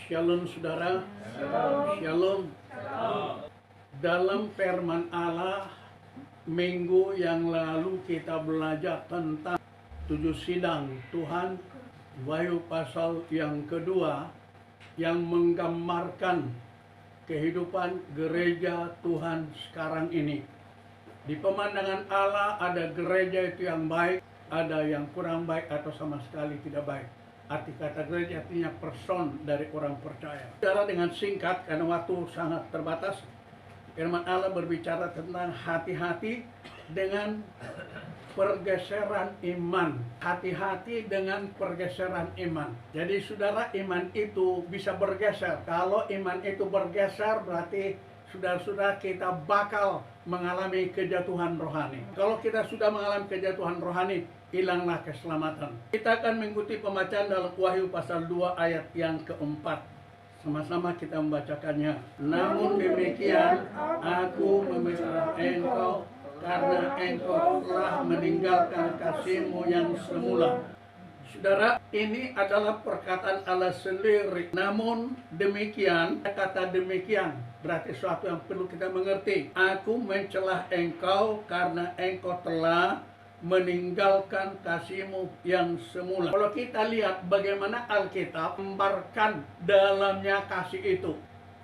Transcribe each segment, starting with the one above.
Shalom saudara, Shalom. Dalam firman Allah, minggu yang lalu kita belajar tentang 7 sidang Tuhan, Wahyu pasal yang kedua, yang menggambarkan kehidupan gereja Tuhan sekarang ini. Di pemandangan Allah ada gereja itu yang baik, ada yang kurang baik atau sama sekali tidak baik. Arti kata gereja artinya person dari orang percaya. Secara dengan singkat, karena waktu sangat terbatas, firman Allah berbicara tentang hati-hati dengan pergeseran iman. Hati-hati dengan pergeseran iman. Jadi saudara, iman itu bisa bergeser. Kalau iman itu bergeser, berarti saudara-saudara kita bakal mengalami kejatuhan rohani. Kalau kita sudah mengalami kejatuhan rohani, hilanglah keselamatan. Kita akan mengikuti pembacaan dalam Wahyu pasal 2 ayat yang keempat. Sama-sama kita membacakannya. Namun demikian, aku meminta engkau karena engkau telah meninggalkan kasih-Mu yang semula. Saudara, ini adalah perkataan Allah sendiri. Namun demikian, kata demikian berarti sesuatu yang perlu kita mengerti. Aku mencelah engkau karena engkau telah meninggalkan kasih-Mu yang semula. Kalau kita lihat bagaimana Alkitab membarkan dalamnya kasih itu,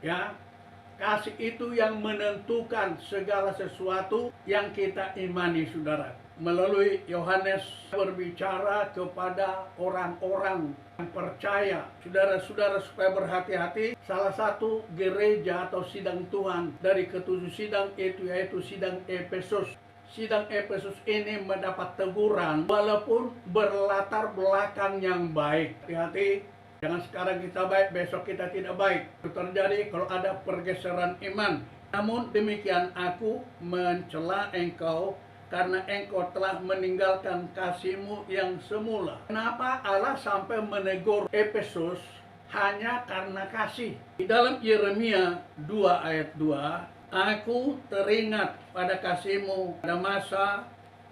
ya, kasih itu yang menentukan segala sesuatu yang kita imani, saudara. Melalui Yohanes berbicara kepada orang-orang yang percaya, saudara-saudara, supaya berhati-hati. Salah satu gereja atau sidang Tuhan dari ketujuh sidang itu yaitu sidang Efesus. Sidang Efesus ini mendapat teguran walaupun berlatar belakang yang baik. Hati-hati, jangan sekarang kita baik, besok kita tidak baik. Itu terjadi kalau ada pergeseran iman. Namun demikian, aku mencela engkau karena engkau telah meninggalkan kasih-Mu yang semula. Kenapa Allah sampai menegur Efesus? Hanya karena kasih. Di dalam Yeremia 2 ayat 2, aku teringat pada kasih-Mu pada masa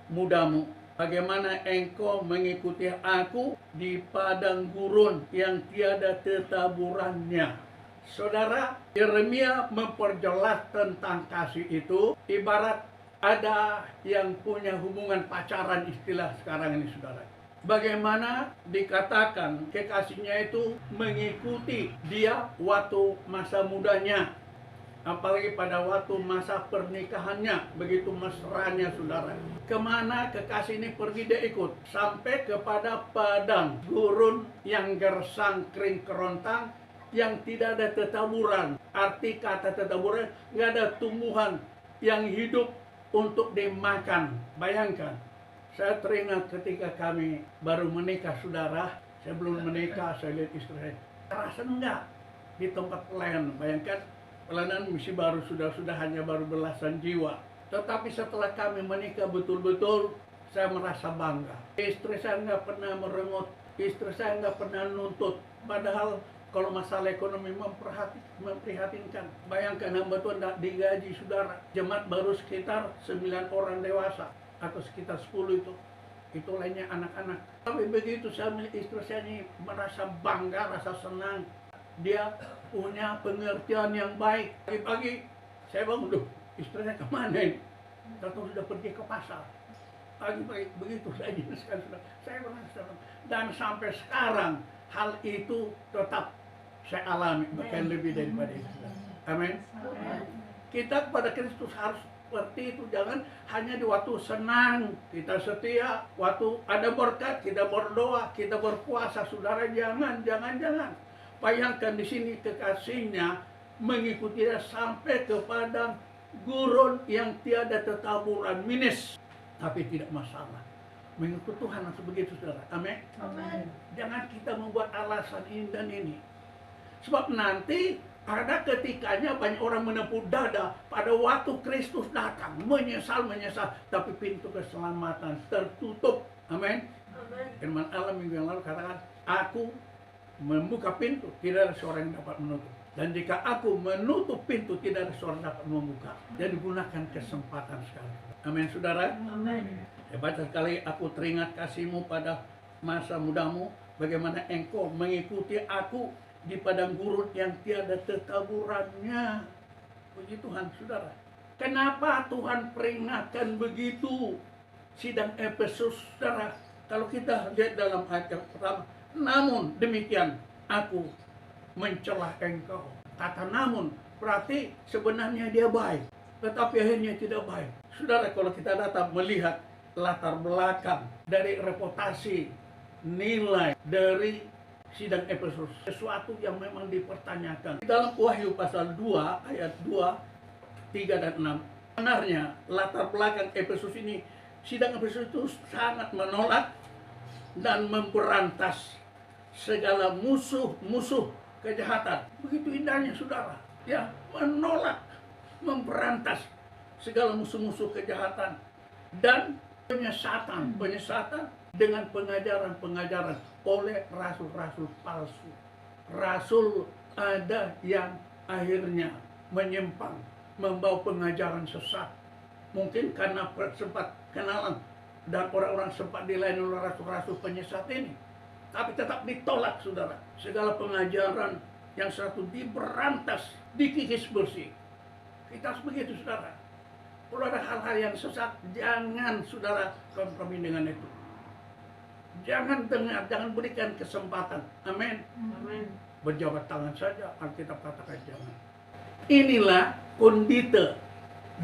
mudamu, bagaimana engkau mengikuti aku di padang gurun yang tiada tetaburannya. Saudara, Yeremia memperjelas tentang kasih itu ibarat ada yang punya hubungan pacaran, istilah sekarang ini, saudara. Bagaimana dikatakan kekasihnya itu mengikuti dia waktu masa mudanya, apalagi pada waktu masa pernikahannya, begitu mesranya, saudara. Kemana kekasih ini pergi, dia ikut. Sampai kepada padang gurun yang gersang, kering, kerontang, yang tidak ada tetaburan. Arti kata tetaburan, nggak ada tumbuhan yang hidup untuk dimakan. Bayangkan, saya teringat ketika kami baru menikah, saudara. Saya belum menikah, saya lihat istri saya terasa enggak di tempat pelayanan. Bayangkan, pelayanan misi baru, sudah hanya baru belasan jiwa. Tetapi setelah kami menikah betul-betul, saya merasa bangga. Istri saya nggak pernah merengut, istri saya nggak pernah nuntut. Padahal kalau masalah ekonomi memprihatinkan. Bayangkan, hamba Tuhan tidak digaji, saudara. Jemaat baru sekitar 9 orang dewasa, atau sekitar 10 itu. Itu lainnya anak-anak. Tapi begitu saya melihat istri saya ini, merasa bangga, rasa senang. Dia punya pengertian yang baik. Pagi-pagi saya bangun, duh, istrinya kemana ini? Tentu sudah pergi ke pasar. Pagi-pagi begitu saya jelaskan, saya merasa. Dan sampai sekarang hal itu tetap saya alami, bahkan lebih daripada itu. Amin. Kita kepada Kristus harus seperti itu. Jangan hanya di waktu senang kita setia, waktu ada berkat kita berdoa, kita berpuasa, saudara. Jangan. Bayangkan di sini kekasihnya mengikuti dia sampai ke padang gurun yang tiada tetaburan, minus, tapi tidak masalah. Mengikut Tuhan langsung begitu, saudara. Amin. Jangan kita membuat alasan ini dan ini. Sebab nanti ada ketikanya banyak orang menepuk dada pada waktu Kristus datang, menyesal, tapi pintu keselamatan tertutup. Amin. Firman Allah minggu yang lalu katakan, aku membuka pintu, tidak ada seorang yang dapat menutup. Dan jika aku menutup pintu, tidak ada seorang dapat membuka. Jadi gunakan kesempatan sekali. Amin, saudara. Amin. Hebat sekali, aku teringat kasih-Mu pada masa mudamu, bagaimana engkau mengikuti aku di padang gurun yang tiada tetaburannya. Puji Tuhan, saudara. Kenapa Tuhan peringatkan begitu sidang Efesus, saudara? Kalau kita lihat dalam ayat yang pertama, namun demikian aku mencela engkau. Kata namun berarti sebenarnya dia baik, tetapi akhirnya tidak baik. Saudara, kalau kita datang melihat latar belakang dari reputasi, nilai dari sidang Efesus, sesuatu yang memang dipertanyakan. Dalam Wahyu pasal 2 ayat 2, 3 dan 6, sebenarnya latar belakang Efesus ini, sidang Efesus itu sangat menolak dan memberantas segala musuh-musuh kejahatan. Begitu indahnya, saudara. Ya, menolak, memberantas segala musuh-musuh kejahatan dan penyesatan dengan pengajaran-pengajaran oleh rasul-rasul palsu. Rasul ada yang akhirnya menyimpang, membawa pengajaran sesat. Mungkin karena sempat kenalan dan orang-orang sempat dilayani oleh rasul-rasul penyesat ini. Tapi tetap ditolak, saudara. Segala pengajaran yang satu diberantas, dikikis bersih. Kita harus begitu, saudara. Kalau ada hal-hal yang sesat, jangan saudara kompromi dengan itu. Jangan dengar, jangan berikan kesempatan. Amin. Amin. Berjabat tangan saja, Alkitab katakan jangan. Inilah kondite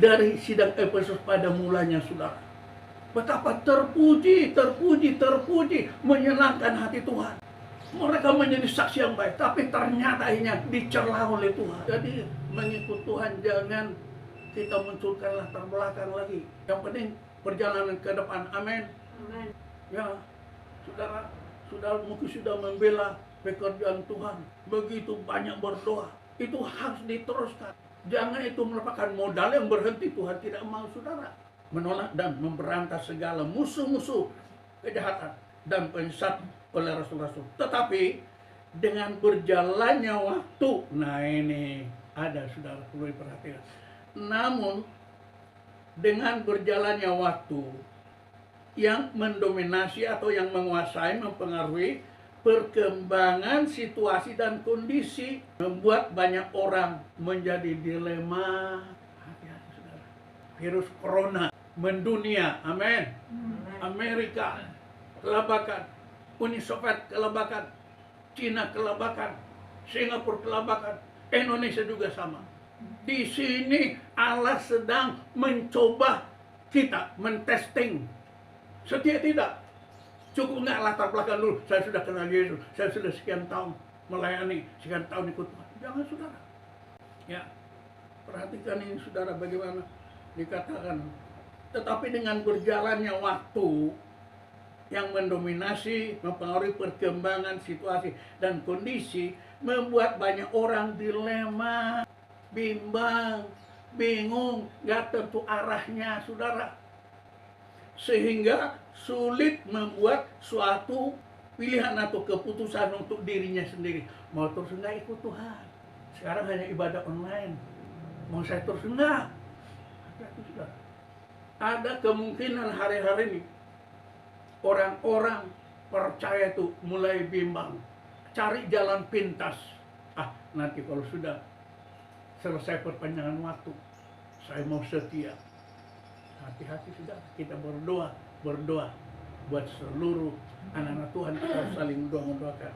dari sidang Efesus pada mulanya, saudara. Betapa terpuji, menyenangkan hati Tuhan. Mereka menjadi saksi yang baik, tapi ternyata akhirnya dicela oleh Tuhan. Jadi mengikut Tuhan jangan kita munculkan latar belakang lagi. Yang penting perjalanan ke depan. Amin. Amin. Ya, saudara mungkin sudah membela pekerjaan Tuhan. Begitu banyak berdoa. Itu harus diteruskan. Jangan itu merupakan modal yang berhenti. Tuhan tidak mau, saudara. Menolak dan memberantas segala musuh-musuh kejahatan dan penyesat oleh rasul-rasul. Tetapi dengan berjalannya waktu, nah ini ada, saudara, perlu diperhatikan. Namun dengan berjalannya waktu yang mendominasi atau yang menguasai, mempengaruhi perkembangan situasi dan kondisi, membuat banyak orang menjadi dilema. Hati-hati, saudara. Virus corona mendunia, amin. Amerika kelabakan, Uni Soviet kelabakan, Cina kelabakan, Singapura kelabakan, Indonesia juga sama. Di sini Allah sedang mencoba kita, mentesting. Setia tidak? Cukup nggak latar belakang dulu? Saya sudah kenal Yesus, saya sudah sekian tahun melayani, sekian tahun ikut Tuhan. Jangan, saudara. Ya, perhatikan ini, saudara, bagaimana dikatakan. Tetapi dengan berjalannya waktu yang mendominasi, mempengaruhi perkembangan situasi dan kondisi, membuat banyak orang dilema, bimbang, bingung, gak tentu arahnya, saudara. Sehingga sulit membuat suatu pilihan atau keputusan untuk dirinya sendiri. Mau terus enggak ikut Tuhan? Sekarang hanya ibadah online. Mau saya terus enggak? Ada kemungkinan hari-hari ini orang-orang percaya itu mulai bimbang, cari jalan pintas. Nanti kalau sudah selesai perpanjangan waktu, saya mau setia. Hati-hati, sudah, kita berdoa buat seluruh anak-anak Tuhan, kita harus saling mendoakan.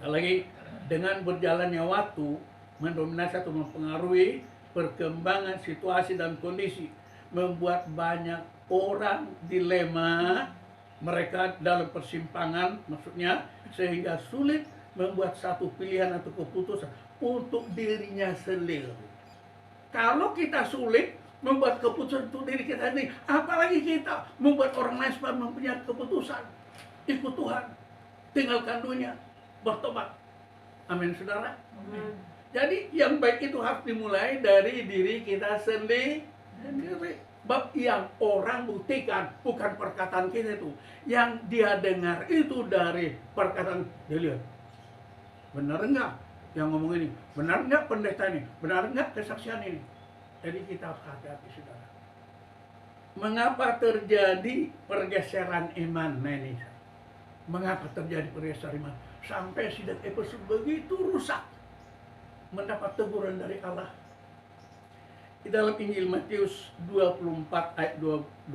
Lagi dengan berjalannya waktu mendominasi atau mempengaruhi perkembangan situasi dan kondisi, membuat banyak orang dilema, mereka dalam persimpangan, maksudnya, sehingga sulit membuat satu pilihan atau keputusan untuk dirinya sendiri. Kalau kita sulit membuat keputusan untuk diri kita sendiri, apalagi kita membuat orang lain supaya mempunyai keputusan ikut Tuhan, tinggalkan dunia, bertobat. Amin, saudara. Amin. Jadi yang baik itu harus dimulai dari diri kita sendiri. Bab yang orang buktikan bukan perkataan kita itu, yang dia dengar itu dari perkataan dia lihat. Benar enggak yang ngomong ini? Benar enggak pendeta ini? Benar enggak kesaksian ini? Jadi kita harus hati-hati, saudara. Mengapa terjadi pergeseran iman? Nah ini, mengapa terjadi pergeseran iman? Sampai sidang Efesus begitu rusak, mendapat teguran dari Allah. Di dalam Injil Matius 24 ayat 12,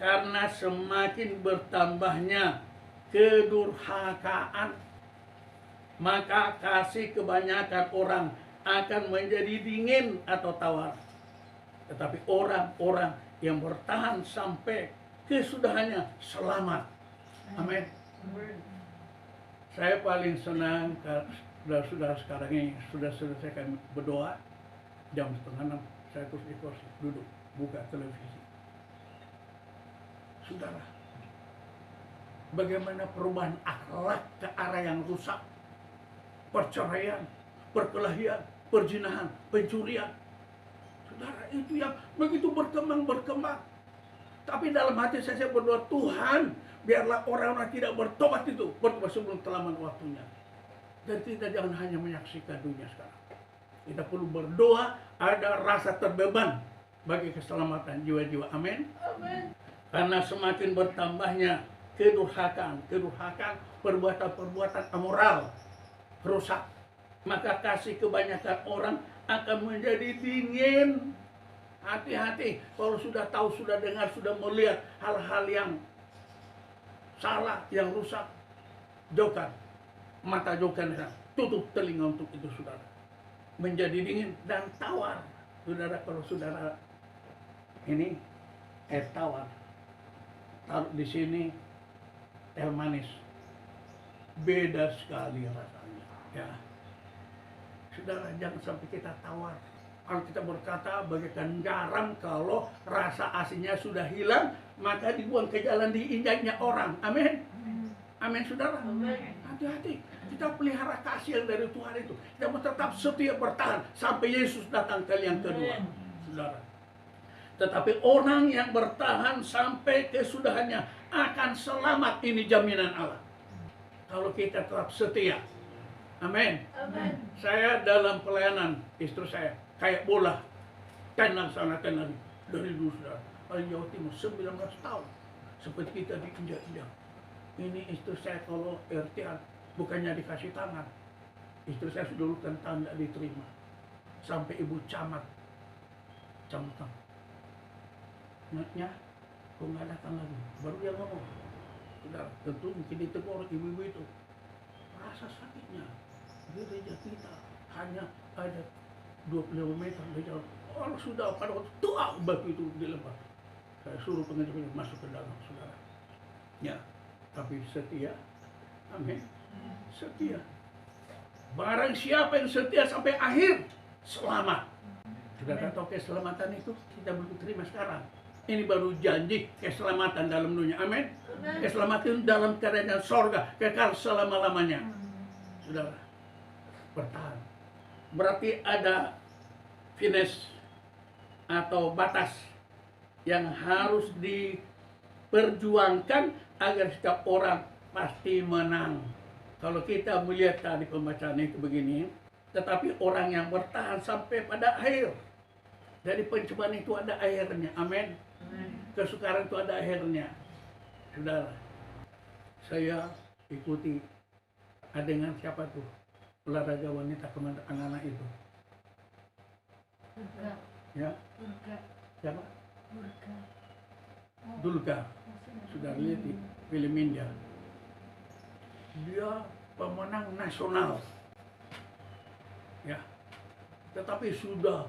karena semakin bertambahnya kedurhakaan, maka kasih kebanyakan orang akan menjadi dingin atau tawar. Tetapi orang-orang yang bertahan sampai kesudahannya selamat. Amin. Saya paling senang saudara-saudara sekarang ini sudah selesaikan berdoa, jam 5:30 saya terus di kursi duduk buka televisi. Saudara, bagaimana perubahan akhlak ke arah yang rusak, perceraian, perkelahian, perzinahan, pencurian. Saudara, itu yang begitu berkembang. Tapi dalam hati saya berdoa, Tuhan, biarlah orang-orang tidak bertobat itu, bertobat sebelum terlambat waktunya. Dan kita jangan hanya menyaksikan dunia sekarang. Kita perlu berdoa, ada rasa terbeban bagi keselamatan jiwa-jiwa. Amin. Amin. Karena semakin bertambahnya kedurhakaan, perbuatan-perbuatan amoral, rusak, maka kasih kebanyakan orang akan menjadi dingin. Hati-hati kalau sudah tahu, sudah dengar, sudah melihat hal-hal yang salah, yang rusak, jauhkan mata, jauhkan, tutup telinga untuk itu, saudara. Menjadi dingin dan tawar. Saudara, kalau saudara ini air tawar, taruh di sini teh manis, beda sekali rasanya. Ya, saudara, jangan sampai kita tawar. Kalau kita berkata bagaikan garam, kalau rasa asinnya sudah hilang, maka dibuang ke jalan, diinjaknya orang. Amin. Amin, saudara. Hati-hati. Kita pelihara kasih yang dari Tuhan itu. Kita tetap setia bertahan sampai Yesus datang kali yang kedua, saudara. Tetapi orang yang bertahan sampai kesudahannya akan selamat. Ini jaminan Allah. Kalau kita tetap setia. Amin. Amin. Saya dalam pelayanan, istri saya kayak bola, tenang sana tenang dari dulu, saudara. Paling Jawa Timur 19 tahun seperti kita diinjak-injak. Ini istri saya kalau RTA bukannya dikasih tangan, istri saya sudah dulu tanda diterima sampai ibu camat naknya kok nggak datang lagi, baru dia ngomong, sudah tentu mungkin ditegur ibu-ibu itu. Rasa sakitnya gereja kita hanya ada 25 meter dari jalan. Oh, sudah pada waktu tua batu itu dilempar. Saya suruh pengajar masuk ke dalam, saudara. Ya, tapi setia. Amin. Setia. Barang siapa yang setia sampai akhir, selamat. Sudah tahu keselamatan itu kita belum terima sekarang. Ini baru janji keselamatan dalam dunia. Amin. Keselamatan dalam kerajaan sorga kekal selama-lamanya. Saudara, bertahan. Berarti ada finish atau batas yang harus diperjuangkan agar setiap orang pasti menang. Kalau kita melihat tadi pembacaan itu begini, tetapi orang yang bertahan sampai pada akhir. Dari pencobaan itu ada akhirnya. Amin. Kesukaran itu ada akhirnya. Saudara, saya ikuti dengan siapa tuh olahraga wanita kemana anak-anak itu? Durga. Ya? Durga. Siapa? Durga. Durga. Sudah lihat di film India. Dia pemenang nasional. Ya. Tetapi sudah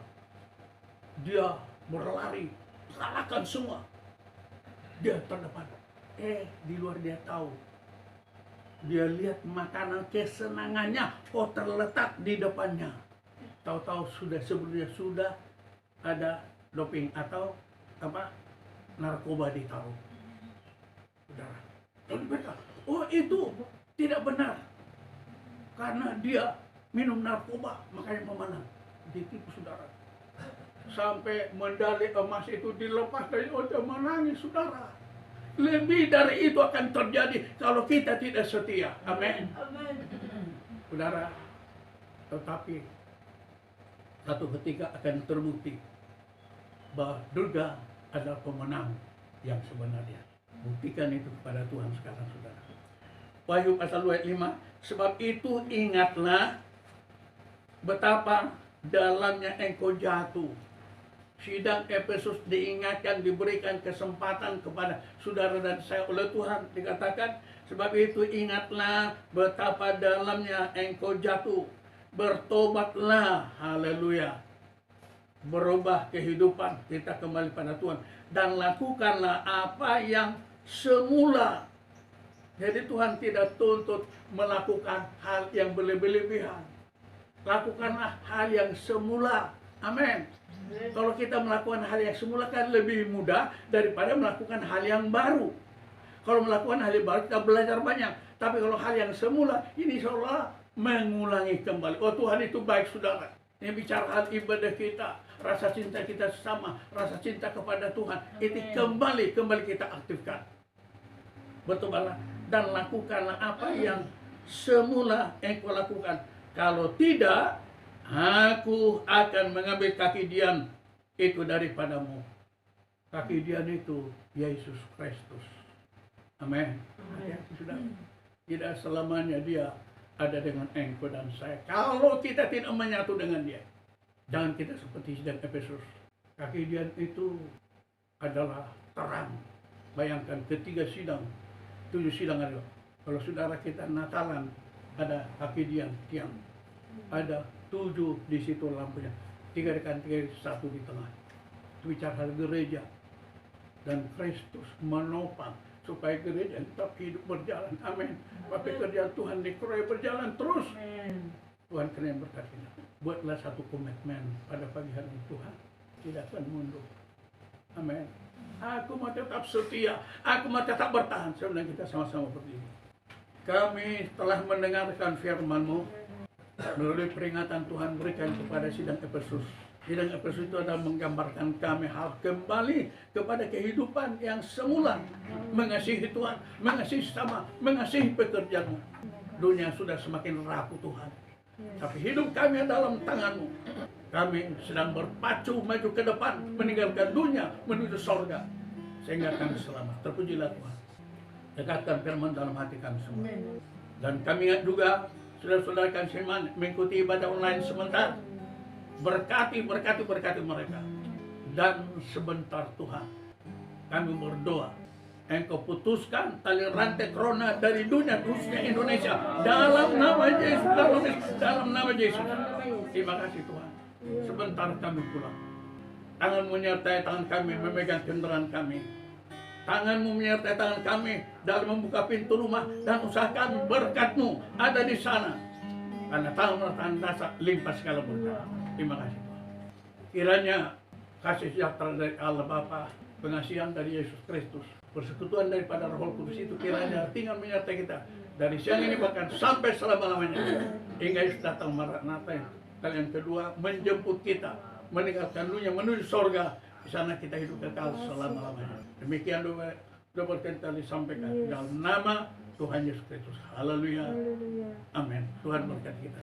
dia berlari, kalahkan semua. Dia terdepan. Di luar dia tahu. Dia lihat makanan kesenangannya kok terletak di depannya. Tahu-tahu sebelumnya sudah ada doping atau narkoba ditaruh. Saudara. Lalu mereka, oh itu tidak benar. Karena dia minum narkoba makanya memenang. Ditipu, saudara. Sampai medali emas itu dilepas dari dia menangis, saudara. Lebih dari itu akan terjadi kalau kita tidak setia. Amin. Saudara, tetapi satu ketika akan terbukti bahwa Durga adalah pemenang yang sebenarnya. Buktikan itu kepada Tuhan sekarang, saudara. Wahyu pasal 2 ayat 5. Sebab itu ingatlah betapa dalamnya engkau jatuh. Sidang Efesus diingatkan, diberikan kesempatan kepada saudara dan saya oleh Tuhan. Dikatakan, sebab itu ingatlah betapa dalamnya engkau jatuh. Bertobatlah, haleluya. Berubah kehidupan kita kembali pada Tuhan. Dan lakukanlah apa yang semula. Jadi Tuhan tidak tuntut melakukan hal yang berlebihan. Lakukanlah hal yang semula. Amin. Kalau kita melakukan hal yang semula kan lebih mudah daripada melakukan hal yang baru. Kalau melakukan hal yang baru kita belajar banyak. Tapi kalau hal yang semula ini seolah mengulangi kembali. Oh, Tuhan itu baik, saudara. Ini bicara hal ibadah kita, rasa cinta kita sesama, rasa cinta kepada Tuhan. Itu kembali kita aktifkan. Bertobatlah dan lakukanlah apa yang semula engkau lakukan. Kalau tidak, aku akan mengambil kaki Dian itu daripadamu. Kaki Dian itu Yesus Kristus. Amin. Sudah. Tidak selamanya dia ada dengan engkau dan saya. Kalau kita tidak menyatu dengan dia, jangan kita seperti sidang Efesus. Kaki Dian itu adalah terang. Bayangkan ketiga sidang, 7 sidang ada. Kalau saudara kita Natalan, ada kaki Dian, tiang. Ada 7 di situ lampunya. 3 di kanan, 3 1 di tengah. Itu bicara hal gereja. Dan Kristus menopang supaya gereja tetap hidup berjalan. Amin. Tapi kerjaan Tuhan di Kroya berjalan terus. Tuhan kena berkati. Buatlah satu komitmen pada pagi hari ini, Tuhan tidak akan mundur. Amin. Aku mau tetap setia. Aku mau tetap bertahan. Sebenarnya kita sama-sama berdiri. Kami telah mendengarkan firman-Mu melalui peringatan Tuhan berikan kepada sidang Efesus. Sidang Efesus itu adalah menggambarkan kami harus kembali kepada kehidupan yang semula. Mengasihi Tuhan, mengasihi sesama, mengasihi pekerjaan-Mu. Dunia sudah semakin rapuh Tuhan. Tapi hidup kami dalam tangan-Mu. Kami sedang berpacu maju ke depan, meninggalkan dunia, menuju sorga. Sehingga kami selamat. Terpujilah Tuhan. Dekatkan firman dalam hati kami semua. Dan kami ingat juga, saudara-saudara kami seiman, mengikuti ibadah online sebentar. Berkati mereka. Dan sebentar Tuhan, kami berdoa. Engkau putuskan tali rantai corona dari dunia, khususnya Indonesia. Dalam nama Yesus, dalam nama Yesus. Terima kasih Tuhan. Sebentar kami pulang. Tangan-Mu menyertai tangan kami, memegang kendaraan kami. Tangan-Mu menyertai tangan kami dalam membuka pintu rumah dan usaha kami. Berkat-Mu ada di sana. Karena tangan dasar limpah segala berkat. Terima kasih Tuhan. Kiranya kasih sejahtera dari Allah Bapa, pengasihan dari Yesus Kristus, persekutuan daripada Roh Kudus itu kiranya tinggal menyertai kita dari siang ini bahkan sampai selama-lamanya. Hingga Yesus datang Maranatha kali yang kedua menjemput kita, meninggalkan dunia menuju sorga. Di sana kita hidup kekal selama-lamanya. Demikian doa berkali-kali disampaikan dalam nama Tuhan Yesus Kristus. Haleluya. Amin. Tuhan berkati kita.